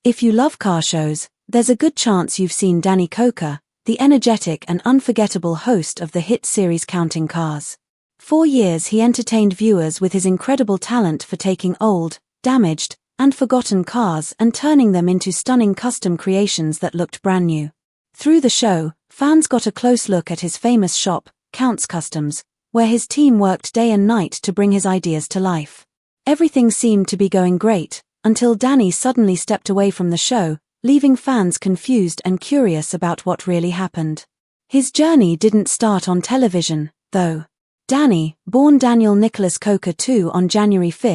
If you love car shows, there's a good chance you've seen Danny Koker, the energetic and unforgettable host of the hit series Counting Cars. For years he entertained viewers with his incredible talent for taking old, damaged, and forgotten cars and turning them into stunning custom creations that looked brand new. Through the show, fans got a close look at his famous shop, Kustoms, where his team worked day and night to bring his ideas to life. Everything seemed to be going great, until Danny suddenly stepped away from the show, leaving fans confused and curious about what really happened. His journey didn't start on television, though. Danny, born Daniel Nicholas Koker II on January 5,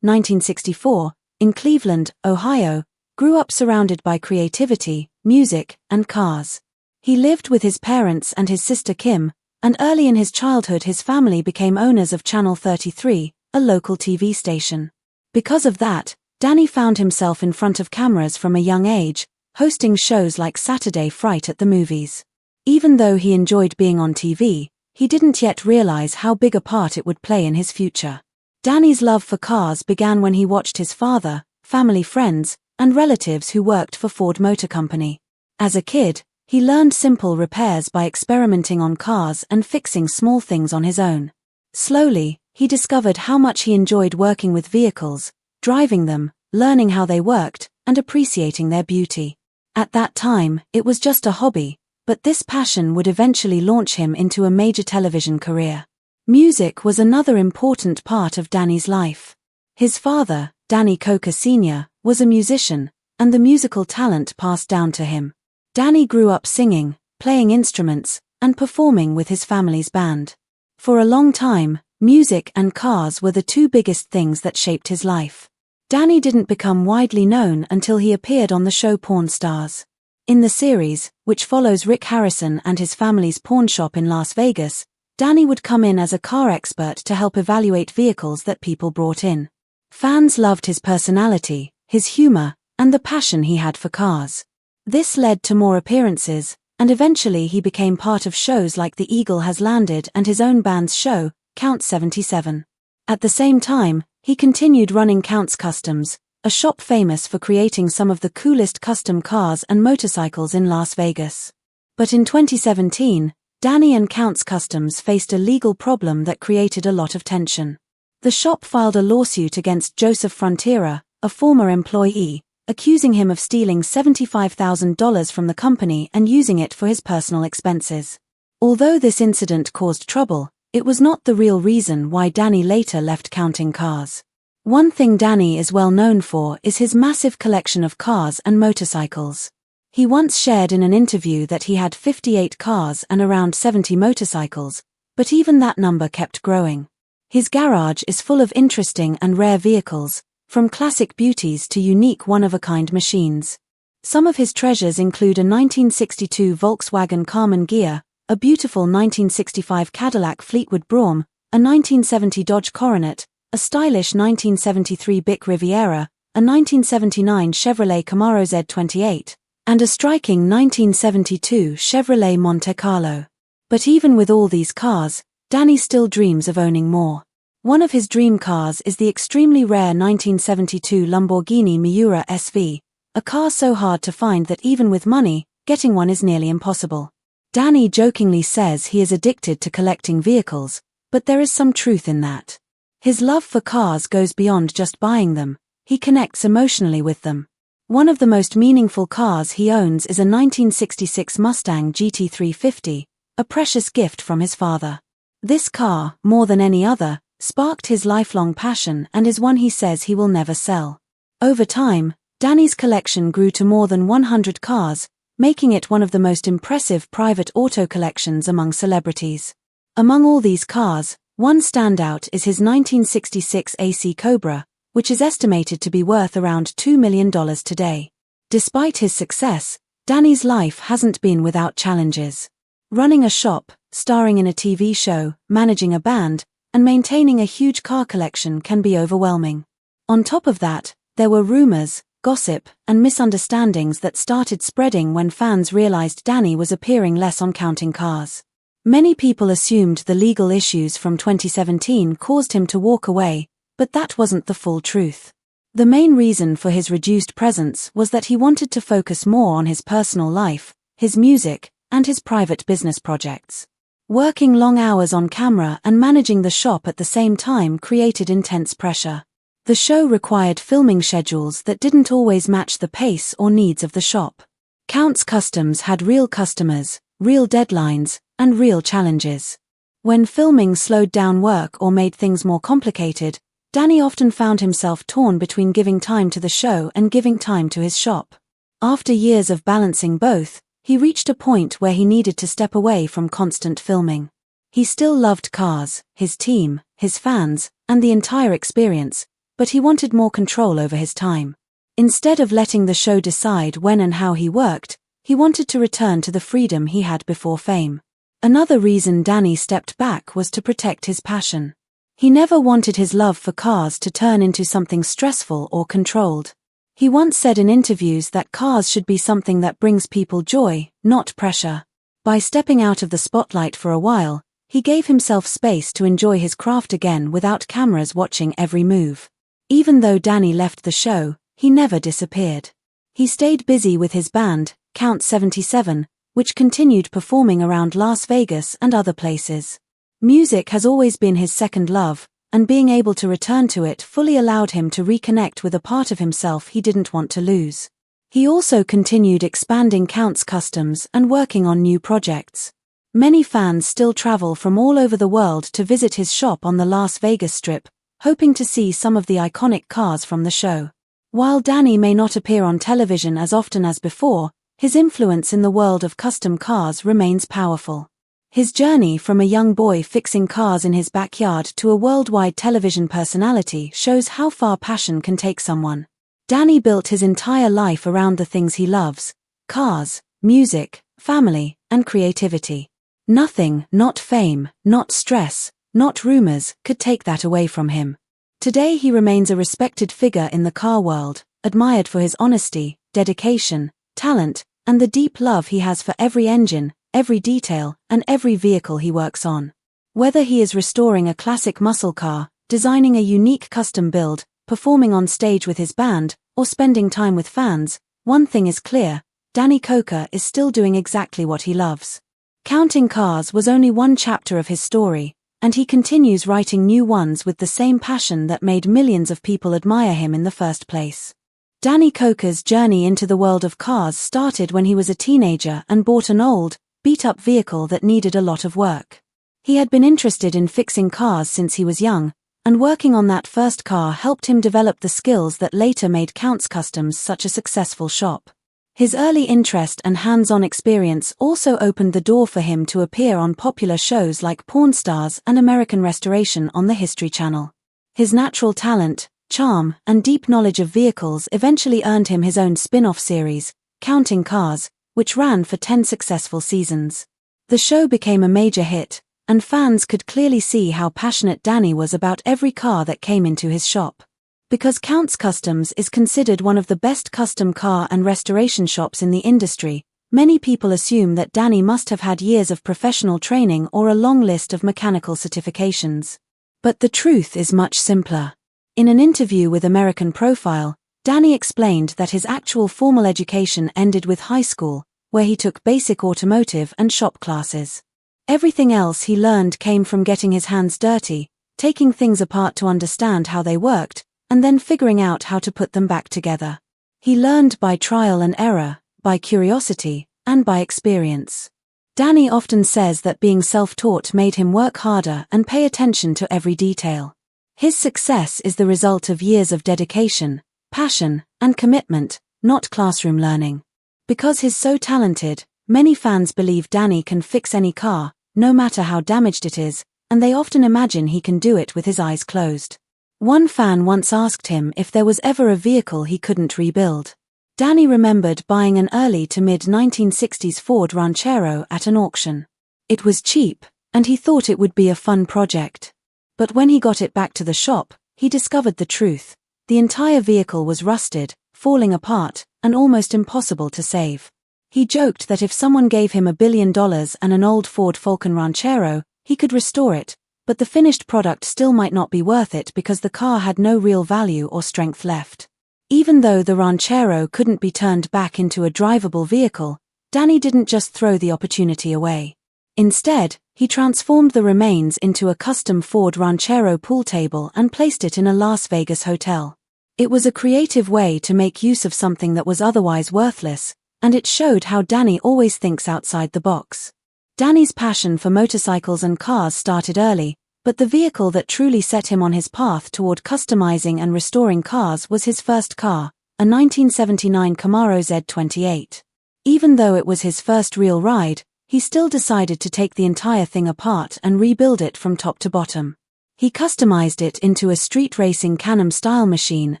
1964, in Cleveland, Ohio, grew up surrounded by creativity, music, and cars. He lived with his parents and his sister Kim, and early in his childhood his family became owners of Channel 33, a local TV station. Because of that, Danny found himself in front of cameras from a young age, hosting shows like Saturday Fright at the Movies. Even though he enjoyed being on TV, he didn't yet realize how big a part it would play in his future. Danny's love for cars began when he watched his father, family friends, and relatives who worked for Ford Motor Company. As a kid, he learned simple repairs by experimenting on cars and fixing small things on his own. Slowly, he discovered how much he enjoyed working with vehicles, driving them, learning how they worked, and appreciating their beauty. At that time, it was just a hobby, but this passion would eventually launch him into a major television career. Music was another important part of Danny's life. His father, Danny Koker Sr., was a musician, and the musical talent passed down to him. Danny grew up singing, playing instruments, and performing with his family's band. For a long time, music and cars were the two biggest things that shaped his life. Danny didn't become widely known until he appeared on the show Pawn Stars. In the series, which follows Rick Harrison and his family's pawn shop in Las Vegas, Danny would come in as a car expert to help evaluate vehicles that people brought in. Fans loved his personality, his humor, and the passion he had for cars. This led to more appearances, and eventually he became part of shows like The Eagle Has Landed and his own band's show, Count 77. At the same time, he continued running Count's Kustoms, a shop famous for creating some of the coolest custom cars and motorcycles in Las Vegas. But in 2017, Danny and Count's Kustoms faced a legal problem that created a lot of tension. The shop filed a lawsuit against Joseph Frontiera, a former employee, accusing him of stealing $75,000 from the company and using it for his personal expenses. Although this incident caused trouble, it was not the real reason why Danny later left Counting Cars. One thing Danny is well known for is his massive collection of cars and motorcycles. He once shared in an interview that he had 58 cars and around 70 motorcycles, but even that number kept growing. His garage is full of interesting and rare vehicles, from classic beauties to unique one-of-a-kind machines. Some of his treasures include a 1962 Volkswagen Carmen Ghia, a beautiful 1965 Cadillac Fleetwood Brougham, a 1970 Dodge Coronet, a stylish 1973 Bic Riviera, a 1979 Chevrolet Camaro Z28, and a striking 1972 Chevrolet Monte Carlo. But even with all these cars, Danny still dreams of owning more. One of his dream cars is the extremely rare 1972 Lamborghini Miura SV, a car so hard to find that even with money, getting one is nearly impossible. Danny jokingly says he is addicted to collecting vehicles, but there is some truth in that. His love for cars goes beyond just buying them, he connects emotionally with them. One of the most meaningful cars he owns is a 1966 Mustang GT350, a precious gift from his father. This car, more than any other, sparked his lifelong passion and is one he says he will never sell. Over time, Danny's collection grew to more than 100 cars, making it one of the most impressive private auto collections among celebrities. Among all these cars, one standout is his 1966 AC Cobra, which is estimated to be worth around $2 million today. Despite his success, Danny's life hasn't been without challenges. Running a shop, starring in a TV show, managing a band, and maintaining a huge car collection can be overwhelming. On top of that, there were rumors, gossip, and misunderstandings that started spreading when fans realized Danny was appearing less on Counting Cars. Many people assumed the legal issues from 2017 caused him to walk away, but that wasn't the full truth. The main reason for his reduced presence was that he wanted to focus more on his personal life, his music, and his private business projects. Working long hours on camera and managing the shop at the same time created intense pressure. The show required filming schedules that didn't always match the pace or needs of the shop. Count's Kustoms had real customers, real deadlines, and real challenges. When filming slowed down work or made things more complicated, Danny often found himself torn between giving time to the show and giving time to his shop. After years of balancing both, he reached a point where he needed to step away from constant filming. He still loved cars, his team, his fans, and the entire experience, but he wanted more control over his time. Instead of letting the show decide when and how he worked, he wanted to return to the freedom he had before fame. Another reason Danny stepped back was to protect his passion. He never wanted his love for cars to turn into something stressful or controlled. He once said in interviews that cars should be something that brings people joy, not pressure. By stepping out of the spotlight for a while, he gave himself space to enjoy his craft again without cameras watching every move. Even though Danny left the show, he never disappeared. He stayed busy with his band, Count 77, which continued performing around Las Vegas and other places. Music has always been his second love, and being able to return to it fully allowed him to reconnect with a part of himself he didn't want to lose. He also continued expanding Count's Kustoms and working on new projects. Many fans still travel from all over the world to visit his shop on the Las Vegas Strip, hoping to see some of the iconic cars from the show. While Danny may not appear on television as often as before, his influence in the world of custom cars remains powerful. His journey from a young boy fixing cars in his backyard to a worldwide television personality shows how far passion can take someone. Danny built his entire life around the things he loves: cars, music, family, and creativity. Nothing, not fame, not stress, not rumors, could take that away from him. Today he remains a respected figure in the car world, admired for his honesty, dedication, talent, and the deep love he has for every engine, every detail, and every vehicle he works on. Whether he is restoring a classic muscle car, designing a unique custom build, performing on stage with his band, or spending time with fans, one thing is clear: Danny Koker is still doing exactly what he loves. Counting cars was only one chapter of his story, and he continues writing new ones with the same passion that made millions of people admire him in the first place. Danny Koker's journey into the world of cars started when he was a teenager and bought an old, beat-up vehicle that needed a lot of work. He had been interested in fixing cars since he was young, and working on that first car helped him develop the skills that later made Count's Kustoms such a successful shop. His early interest and hands-on experience also opened the door for him to appear on popular shows like Pawn Stars and American Restoration on the History Channel. His natural talent, charm, and deep knowledge of vehicles eventually earned him his own spin-off series, Counting Cars, which ran for 10 successful seasons. The show became a major hit, and fans could clearly see how passionate Danny was about every car that came into his shop. Because Count's Kustoms is considered one of the best custom car and restoration shops in the industry, many people assume that Danny must have had years of professional training or a long list of mechanical certifications. But the truth is much simpler. In an interview with American Profile, Danny explained that his actual formal education ended with high school, where he took basic automotive and shop classes. Everything else he learned came from getting his hands dirty, taking things apart to understand how they worked, and then figuring out how to put them back together. He learned by trial and error, by curiosity, and by experience. Danny often says that being self-taught made him work harder and pay attention to every detail. His success is the result of years of dedication, passion, and commitment, not classroom learning. Because he's so talented, many fans believe Danny can fix any car, no matter how damaged it is, and they often imagine he can do it with his eyes closed. One fan once asked him if there was ever a vehicle he couldn't rebuild. Danny remembered buying an early to mid-1960s Ford Ranchero at an auction. It was cheap, and he thought it would be a fun project. But when he got it back to the shop, he discovered the truth. The entire vehicle was rusted, falling apart, and almost impossible to save. He joked that if someone gave him $1 billion and an old Ford Falcon Ranchero, he could restore it, but the finished product still might not be worth it because the car had no real value or strength left. Even though the Ranchero couldn't be turned back into a drivable vehicle, Danny didn't just throw the opportunity away. Instead, he transformed the remains into a custom Ford Ranchero pool table and placed it in a Las Vegas hotel. It was a creative way to make use of something that was otherwise worthless, and it showed how Danny always thinks outside the box. Danny's passion for motorcycles and cars started early, but the vehicle that truly set him on his path toward customizing and restoring cars was his first car, a 1979 Camaro Z28. Even though it was his first real ride, he still decided to take the entire thing apart and rebuild it from top to bottom. He customized it into a street racing Can-Am-style machine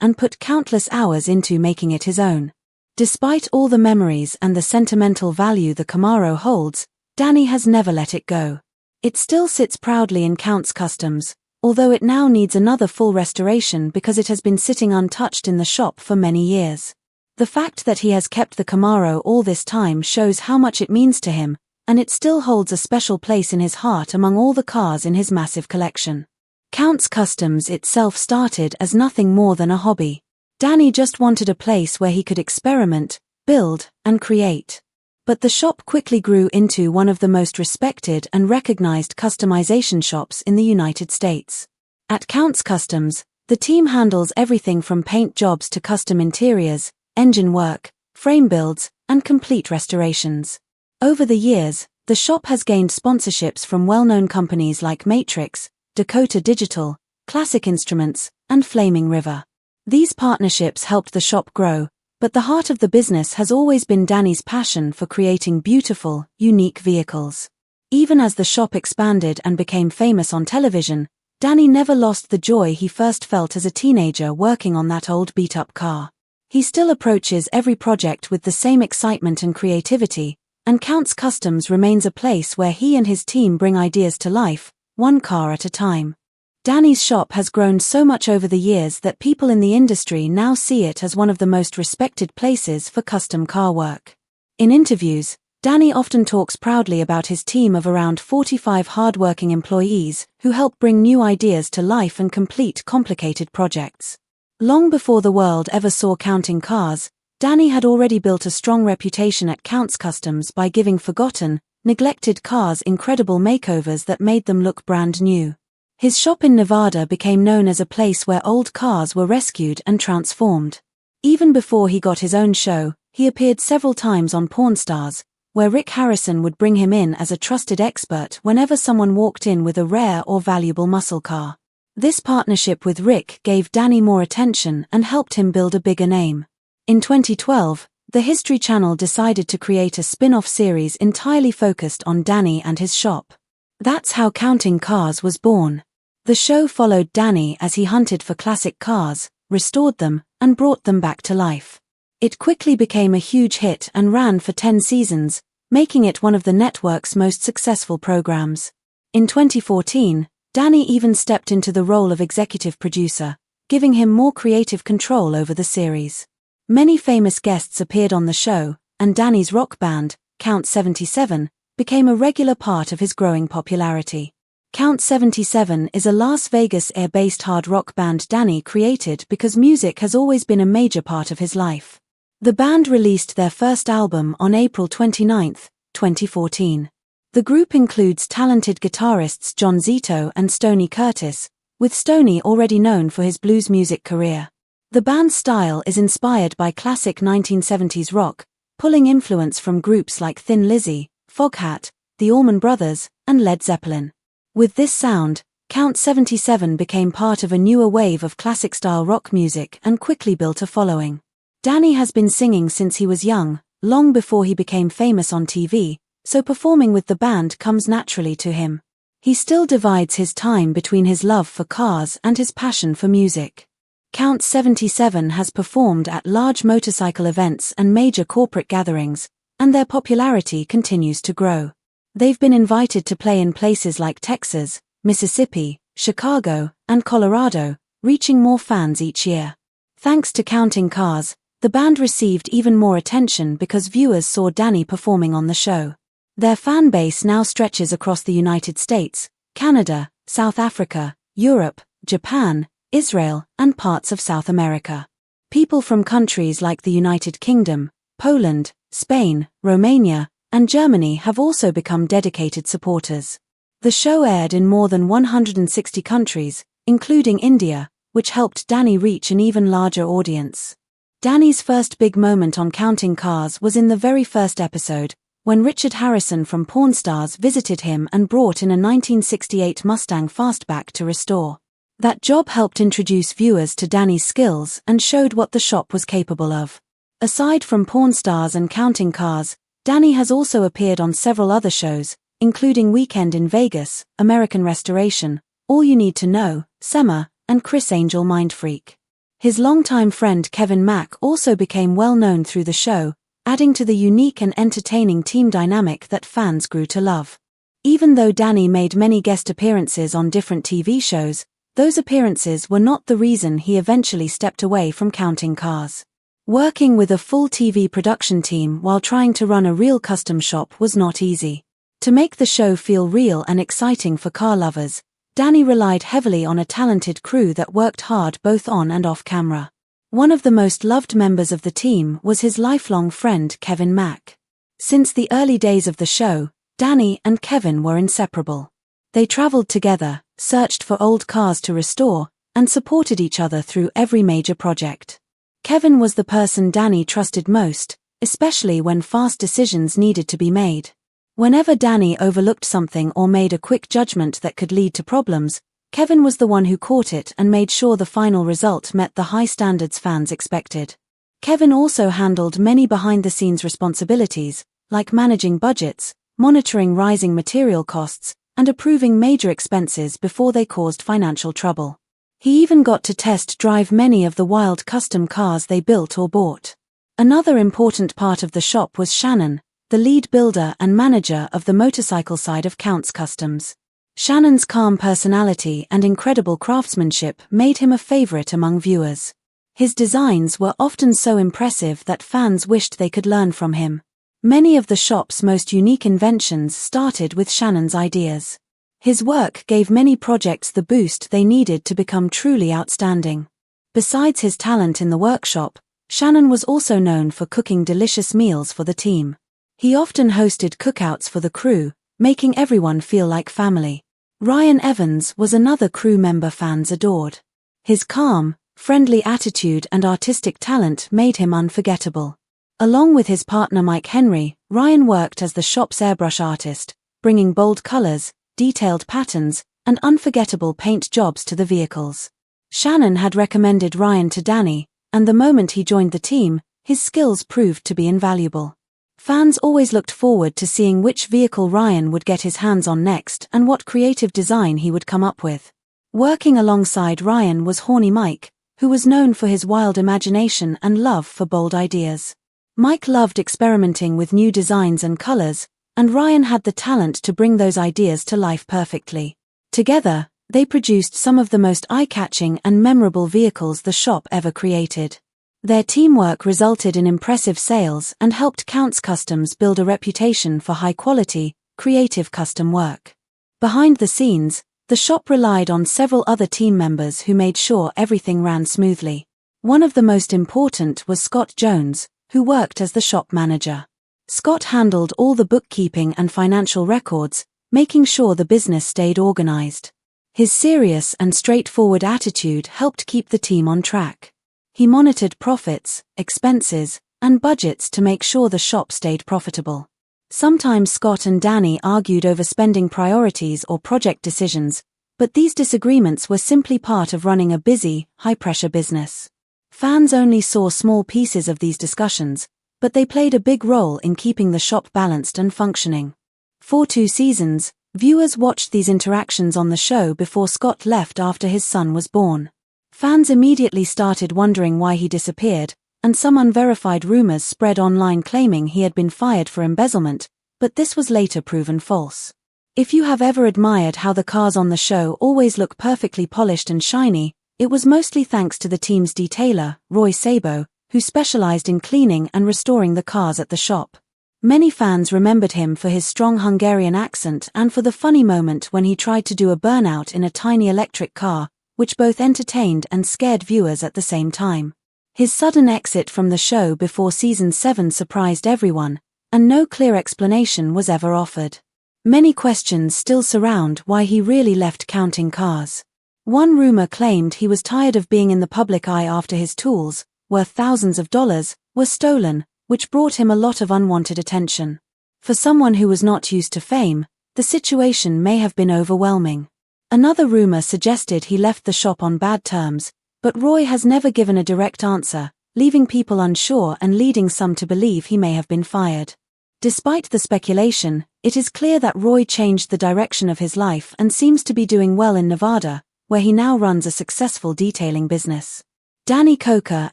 and put countless hours into making it his own. Despite all the memories and the sentimental value the Camaro holds, Danny has never let it go. It still sits proudly in Count's Customs, although it now needs another full restoration because it has been sitting untouched in the shop for many years. The fact that he has kept the Camaro all this time shows how much it means to him, and it still holds a special place in his heart among all the cars in his massive collection. Count's Customs itself started as nothing more than a hobby. Danny just wanted a place where he could experiment, build, and create. But the shop quickly grew into one of the most respected and recognized customization shops in the United States. At Count's Customs, the team handles everything from paint jobs to custom interiors, engine work, frame builds, and complete restorations. Over the years, the shop has gained sponsorships from well-known companies like Matrix, Dakota Digital, Classic Instruments, and Flaming River. These partnerships helped the shop grow, but the heart of the business has always been Danny's passion for creating beautiful, unique vehicles. Even as the shop expanded and became famous on television, Danny never lost the joy he first felt as a teenager working on that old beat-up car. He still approaches every project with the same excitement and creativity, and Count's Customs remains a place where he and his team bring ideas to life, one car at a time. Danny's shop has grown so much over the years that people in the industry now see it as one of the most respected places for custom car work. In interviews, Danny often talks proudly about his team of around 45 hard-working employees who help bring new ideas to life and complete complicated projects. Long before the world ever saw counting cars, Danny had already built a strong reputation at Count's Customs by giving forgotten, neglected cars incredible makeovers that made them look brand new. His shop in Nevada became known as a place where old cars were rescued and transformed. Even before he got his own show, he appeared several times on Pawn Stars, where Rick Harrison would bring him in as a trusted expert whenever someone walked in with a rare or valuable muscle car. This partnership with Rick gave Danny more attention and helped him build a bigger name. In 2012, the History Channel decided to create a spin-off series entirely focused on Danny and his shop. That's how Counting Cars was born. The show followed Danny as he hunted for classic cars, restored them, and brought them back to life. It quickly became a huge hit and ran for 10 seasons, making it one of the network's most successful programs. In 2014, Danny even stepped into the role of executive producer, giving him more creative control over the series. Many famous guests appeared on the show, and Danny's rock band, Count 77, became a regular part of his growing popularity. Count 77 is a Las Vegas area-based hard rock band Danny created because music has always been a major part of his life. The band released their first album on April 29, 2014. The group includes talented guitarists John Zito and Stoney Curtis, with Stoney already known for his blues music career. The band's style is inspired by classic 1970s rock, pulling influence from groups like Thin Lizzy, Foghat, the Allman Brothers, and Led Zeppelin. With this sound, Count 77 became part of a newer wave of classic-style rock music and quickly built a following. Danny has been singing since he was young, long before he became famous on TV, so performing with the band comes naturally to him. He still divides his time between his love for cars and his passion for music. Count 77 has performed at large motorcycle events and major corporate gatherings, and their popularity continues to grow. They've been invited to play in places like Texas, Mississippi, Chicago, and Colorado, reaching more fans each year. Thanks to Counting Cars, the band received even more attention because viewers saw Danny performing on the show. Their fan base now stretches across the United States, Canada, South Africa, Europe, Japan, Israel, and parts of South America. People from countries like the United Kingdom, Poland, Spain, Romania, and Germany have also become dedicated supporters. The show aired in more than 160 countries, including India, which helped Danny reach an even larger audience. Danny's first big moment on Counting Cars was in the very first episode, when Richard Harrison from Pawn Stars visited him and brought in a 1968 Mustang Fastback to restore. That job helped introduce viewers to Danny's skills and showed what the shop was capable of. Aside from Pawn Stars and Counting Cars, Danny has also appeared on several other shows, including Weekend in Vegas, American Restoration, All You Need to Know, Sema, and Chris Angel Mindfreak. His longtime friend Kevin Mack also became well known through the show, adding to the unique and entertaining team dynamic that fans grew to love. Even though Danny made many guest appearances on different TV shows, those appearances were not the reason he eventually stepped away from Counting Cars. Working with a full TV production team while trying to run a real custom shop was not easy. To make the show feel real and exciting for car lovers, Danny relied heavily on a talented crew that worked hard both on and off camera. One of the most loved members of the team was his lifelong friend Kevin Mack. Since the early days of the show, Danny and Kevin were inseparable. They traveled together, searched for old cars to restore, and supported each other through every major project. Kevin was the person Danny trusted most, especially when fast decisions needed to be made. Whenever Danny overlooked something or made a quick judgment that could lead to problems, Kevin was the one who caught it and made sure the final result met the high standards fans expected. Kevin also handled many behind-the-scenes responsibilities, like managing budgets, monitoring rising material costs, and approving major expenses before they caused financial trouble. He even got to test drive many of the wild custom cars they built or bought. Another important part of the shop was Shannon, the lead builder and manager of the motorcycle side of Counts Customs. Shannon's calm personality and incredible craftsmanship made him a favorite among viewers. His designs were often so impressive that fans wished they could learn from him. Many of the shop's most unique inventions started with Shannon's ideas. His work gave many projects the boost they needed to become truly outstanding. Besides his talent in the workshop, Shannon was also known for cooking delicious meals for the team. He often hosted cookouts for the crew, making everyone feel like family. Ryan Evans was another crew member fans adored. His calm, friendly attitude and artistic talent made him unforgettable. Along with his partner Mike Henry, Ryan worked as the shop's airbrush artist, bringing bold colors, detailed patterns, and unforgettable paint jobs to the vehicles. Shannon had recommended Ryan to Danny, and the moment he joined the team, his skills proved to be invaluable. Fans always looked forward to seeing which vehicle Ryan would get his hands on next and what creative design he would come up with. Working alongside Ryan was Horny Mike, who was known for his wild imagination and love for bold ideas. Mike loved experimenting with new designs and colors, and Ryan had the talent to bring those ideas to life perfectly. Together, they produced some of the most eye-catching and memorable vehicles the shop ever created. Their teamwork resulted in impressive sales and helped Counts Customs build a reputation for high-quality, creative custom work. Behind the scenes, the shop relied on several other team members who made sure everything ran smoothly. One of the most important was Scott Jones, who worked as the shop manager. Scott handled all the bookkeeping and financial records, making sure the business stayed organized. His serious and straightforward attitude helped keep the team on track. He monitored profits, expenses, and budgets to make sure the shop stayed profitable. Sometimes Scott and Danny argued over spending priorities or project decisions, but these disagreements were simply part of running a busy, high-pressure business. Fans only saw small pieces of these discussions, but they played a big role in keeping the shop balanced and functioning. For 2 seasons, viewers watched these interactions on the show before Scott left after his son was born. Fans immediately started wondering why he disappeared, and some unverified rumors spread online claiming he had been fired for embezzlement, but this was later proven false. If you have ever admired how the cars on the show always look perfectly polished and shiny, it was mostly thanks to the team's detailer, Roy Sabo, who specialized in cleaning and restoring the cars at the shop. Many fans remembered him for his strong Hungarian accent and for the funny moment when he tried to do a burnout in a tiny electric car, which both entertained and scared viewers at the same time. His sudden exit from the show before season 7 surprised everyone, and no clear explanation was ever offered. Many questions still surround why he really left Counting Cars. One rumor claimed he was tired of being in the public eye after his tools, worth thousands of dollars, were stolen, which brought him a lot of unwanted attention. For someone who was not used to fame, the situation may have been overwhelming. Another rumor suggested he left the shop on bad terms, but Roy has never given a direct answer, leaving people unsure and leading some to believe he may have been fired. Despite the speculation, it is clear that Roy changed the direction of his life and seems to be doing well in Nevada, where he now runs a successful detailing business. Danny Koker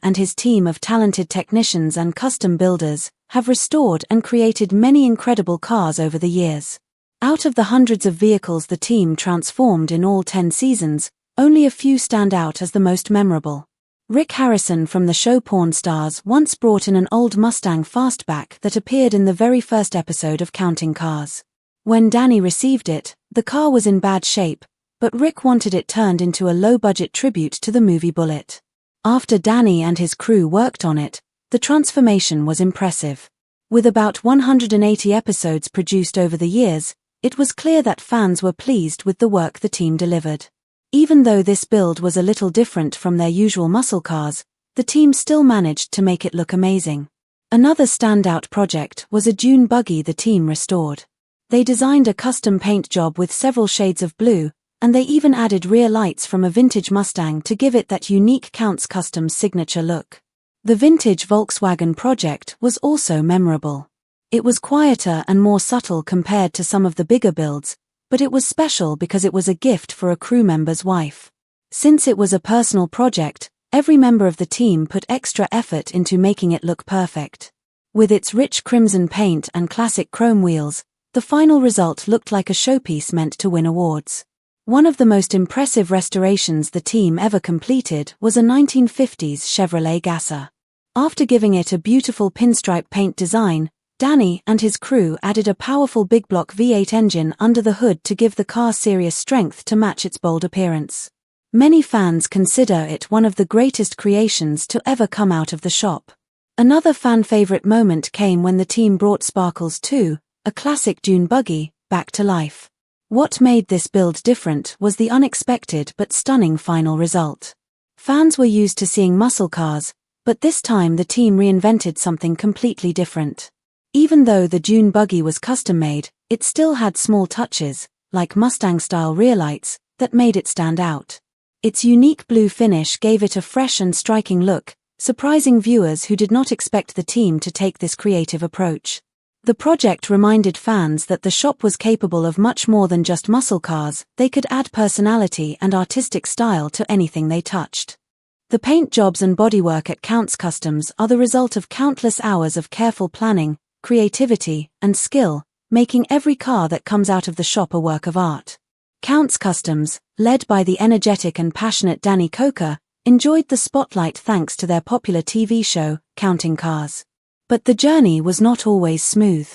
and his team of talented technicians and custom builders have restored and created many incredible cars over the years. Out of the hundreds of vehicles the team transformed in all 10 seasons, only a few stand out as the most memorable. Rick Harrison from the show Pawn Stars once brought in an old Mustang Fastback that appeared in the very first episode of Counting Cars. When Danny received it, the car was in bad shape, but Rick wanted it turned into a low-budget tribute to the movie Bullitt. After Danny and his crew worked on it, the transformation was impressive. With about 180 episodes produced over the years, it was clear that fans were pleased with the work the team delivered. Even though this build was a little different from their usual muscle cars, the team still managed to make it look amazing. Another standout project was a dune buggy the team restored. They designed a custom paint job with several shades of blue, and they even added rear lights from a vintage Mustang to give it that unique Counts Customs signature look. The vintage Volkswagen project was also memorable. It was quieter and more subtle compared to some of the bigger builds, but it was special because it was a gift for a crew member's wife. Since it was a personal project, every member of the team put extra effort into making it look perfect. With its rich crimson paint and classic chrome wheels, the final result looked like a showpiece meant to win awards. One of the most impressive restorations the team ever completed was a 1950s Chevrolet Gasser. After giving it a beautiful pinstripe paint design, Danny and his crew added a powerful big block V8 engine under the hood to give the car serious strength to match its bold appearance. Many fans consider it one of the greatest creations to ever come out of the shop. Another fan-favorite moment came when the team brought Sparkles 2, a classic dune buggy, back to life. What made this build different was the unexpected but stunning final result. Fans were used to seeing muscle cars, but this time the team reinvented something completely different. Even though the dune buggy was custom-made, it still had small touches, like Mustang-style rear lights, that made it stand out. Its unique blue finish gave it a fresh and striking look, surprising viewers who did not expect the team to take this creative approach. The project reminded fans that the shop was capable of much more than just muscle cars. They could add personality and artistic style to anything they touched. The paint jobs and bodywork at Counts Customs are the result of countless hours of careful planning, creativity, and skill, making every car that comes out of the shop a work of art. Counts Customs, led by the energetic and passionate Danny Koker, enjoyed the spotlight thanks to their popular TV show, Counting Cars. But the journey was not always smooth.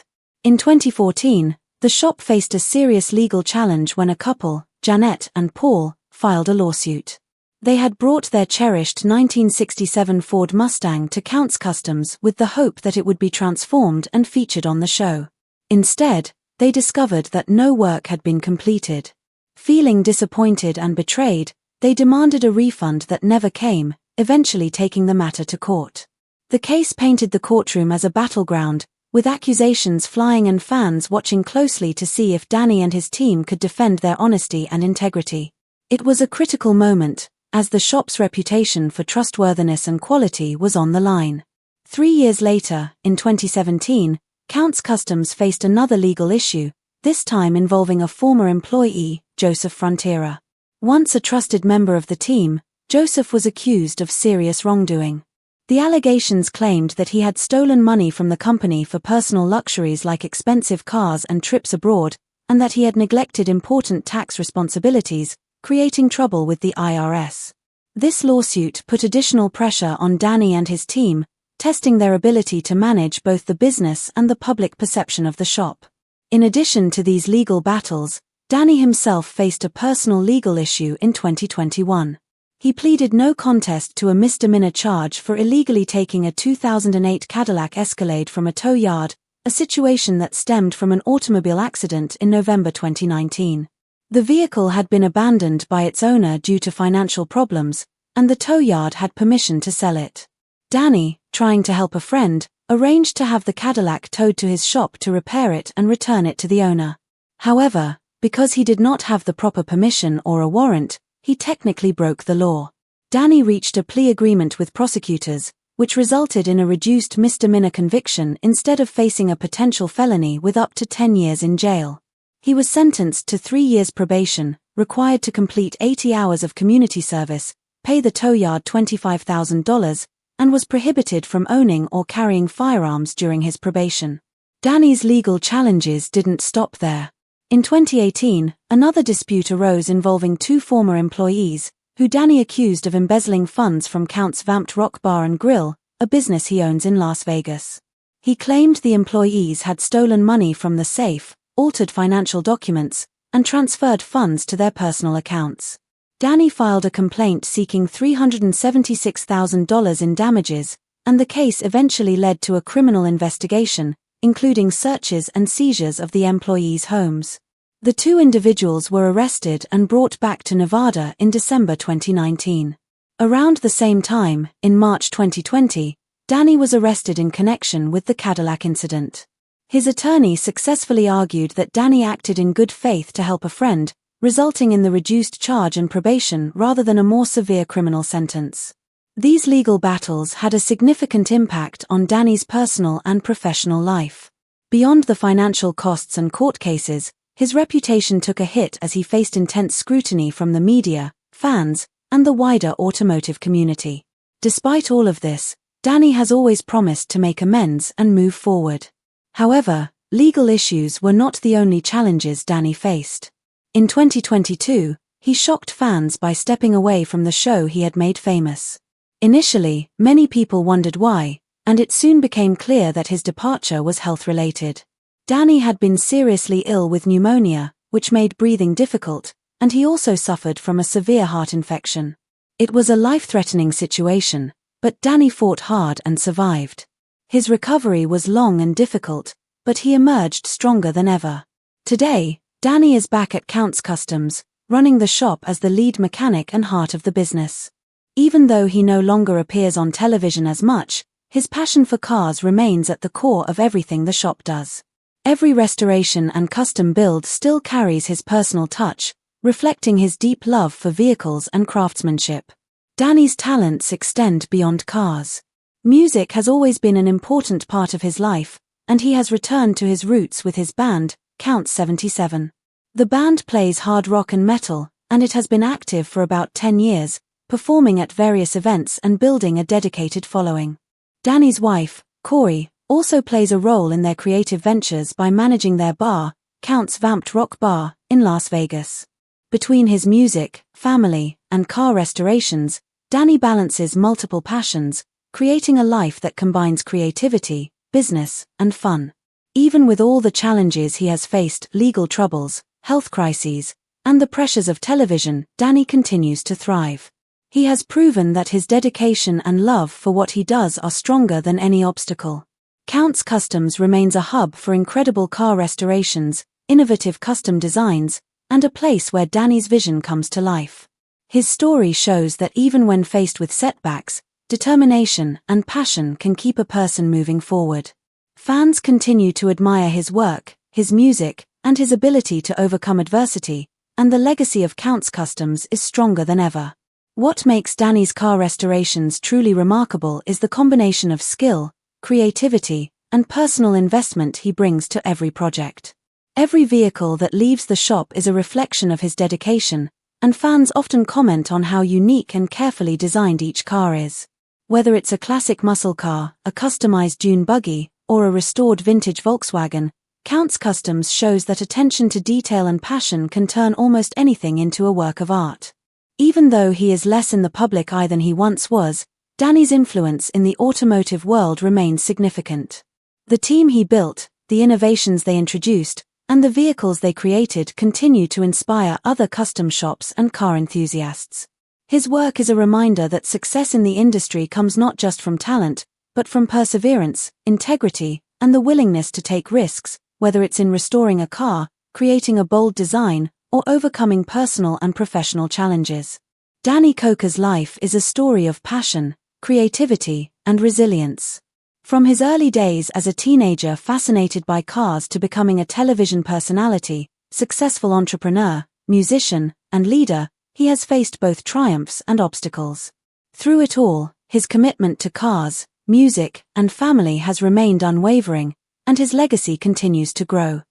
In 2014, the shop faced a serious legal challenge when a couple, Janet and Paul, filed a lawsuit. They had brought their cherished 1967 Ford Mustang to Counts Customs with the hope that it would be transformed and featured on the show. Instead, they discovered that no work had been completed. Feeling disappointed and betrayed, they demanded a refund that never came, eventually taking the matter to court. The case painted the courtroom as a battleground, with accusations flying and fans watching closely to see if Danny and his team could defend their honesty and integrity. It was a critical moment, as the shop's reputation for trustworthiness and quality was on the line. 3 years later, in 2017, Counts Customs faced another legal issue, this time involving a former employee, Joseph Frontiera. Once a trusted member of the team, Joseph was accused of serious wrongdoing. The allegations claimed that he had stolen money from the company for personal luxuries like expensive cars and trips abroad, and that he had neglected important tax responsibilities, creating trouble with the IRS. This lawsuit put additional pressure on Danny and his team, testing their ability to manage both the business and the public perception of the shop. In addition to these legal battles, Danny himself faced a personal legal issue in 2021. He pleaded no contest to a misdemeanor charge for illegally taking a 2008 Cadillac Escalade from a tow yard, a situation that stemmed from an automobile accident in November 2019. The vehicle had been abandoned by its owner due to financial problems, and the tow yard had permission to sell it. Danny, trying to help a friend, arranged to have the Cadillac towed to his shop to repair it and return it to the owner. However, because he did not have the proper permission or a warrant, he technically broke the law. Danny reached a plea agreement with prosecutors, which resulted in a reduced misdemeanor conviction instead of facing a potential felony with up to 10 years in jail. He was sentenced to 3 years probation, required to complete 80 hours of community service, pay the tow yard $25,000, and was prohibited from owning or carrying firearms during his probation. Danny's legal challenges didn't stop there. In 2018, another dispute arose involving 2 former employees, who Danny accused of embezzling funds from Count's Vamped Rock Bar and Grill, a business he owns in Las Vegas. He claimed the employees had stolen money from the safe, altered financial documents, and transferred funds to their personal accounts. Danny filed a complaint seeking $376,000 in damages, and the case eventually led to a criminal investigation, including searches and seizures of the employees' homes. The 2 individuals were arrested and brought back to Nevada in December 2019. Around the same time, in March 2020, Danny was arrested in connection with the Cadillac incident. His attorney successfully argued that Danny acted in good faith to help a friend, resulting in the reduced charge and probation rather than a more severe criminal sentence. These legal battles had a significant impact on Danny's personal and professional life. Beyond the financial costs and court cases, his reputation took a hit as he faced intense scrutiny from the media, fans, and the wider automotive community. Despite all of this, Danny has always promised to make amends and move forward. However, legal issues were not the only challenges Danny faced. In 2022, he shocked fans by stepping away from the show he had made famous. Initially, many people wondered why, and it soon became clear that his departure was health-related. Danny had been seriously ill with pneumonia, which made breathing difficult, and he also suffered from a severe heart infection. It was a life-threatening situation, but Danny fought hard and survived. His recovery was long and difficult, but he emerged stronger than ever. Today, Danny is back at Kustoms, running the shop as the lead mechanic and heart of the business. Even though he no longer appears on television as much, his passion for cars remains at the core of everything the shop does. Every restoration and custom build still carries his personal touch, reflecting his deep love for vehicles and craftsmanship. Danny's talents extend beyond cars. Music has always been an important part of his life, and he has returned to his roots with his band, Count 77. The band plays hard rock and metal, and it has been active for about 10 years, performing at various events and building a dedicated following. Danny's wife, Koker, also plays a role in their creative ventures by managing their bar, Count's Vamped Rock Bar, in Las Vegas. Between his music, family, and car restorations, Danny balances multiple passions, creating a life that combines creativity, business, and fun. Even with all the challenges he has faced, legal troubles, health crises, and the pressures of television, Danny continues to thrive. He has proven that his dedication and love for what he does are stronger than any obstacle. Count's Kustoms remains a hub for incredible car restorations, innovative custom designs, and a place where Danny's vision comes to life. His story shows that even when faced with setbacks, determination and passion can keep a person moving forward. Fans continue to admire his work, his music, and his ability to overcome adversity, and the legacy of Count's Kustoms is stronger than ever. What makes Danny's car restorations truly remarkable is the combination of skill, creativity, and personal investment he brings to every project. Every vehicle that leaves the shop is a reflection of his dedication, and fans often comment on how unique and carefully designed each car is. Whether it's a classic muscle car, a customized dune buggy, or a restored vintage Volkswagen, Count's Kustoms shows that attention to detail and passion can turn almost anything into a work of art. Even though he is less in the public eye than he once was, Danny's influence in the automotive world remains significant. The team he built, the innovations they introduced, and the vehicles they created continue to inspire other custom shops and car enthusiasts. His work is a reminder that success in the industry comes not just from talent, but from perseverance, integrity, and the willingness to take risks, whether it's in restoring a car, creating a bold design, or overcoming personal and professional challenges. Danny Koker's life is a story of passion, creativity, and resilience. From his early days as a teenager fascinated by cars to becoming a television personality, successful entrepreneur, musician, and leader, he has faced both triumphs and obstacles. Through it all, his commitment to cars, music, and family has remained unwavering, and his legacy continues to grow.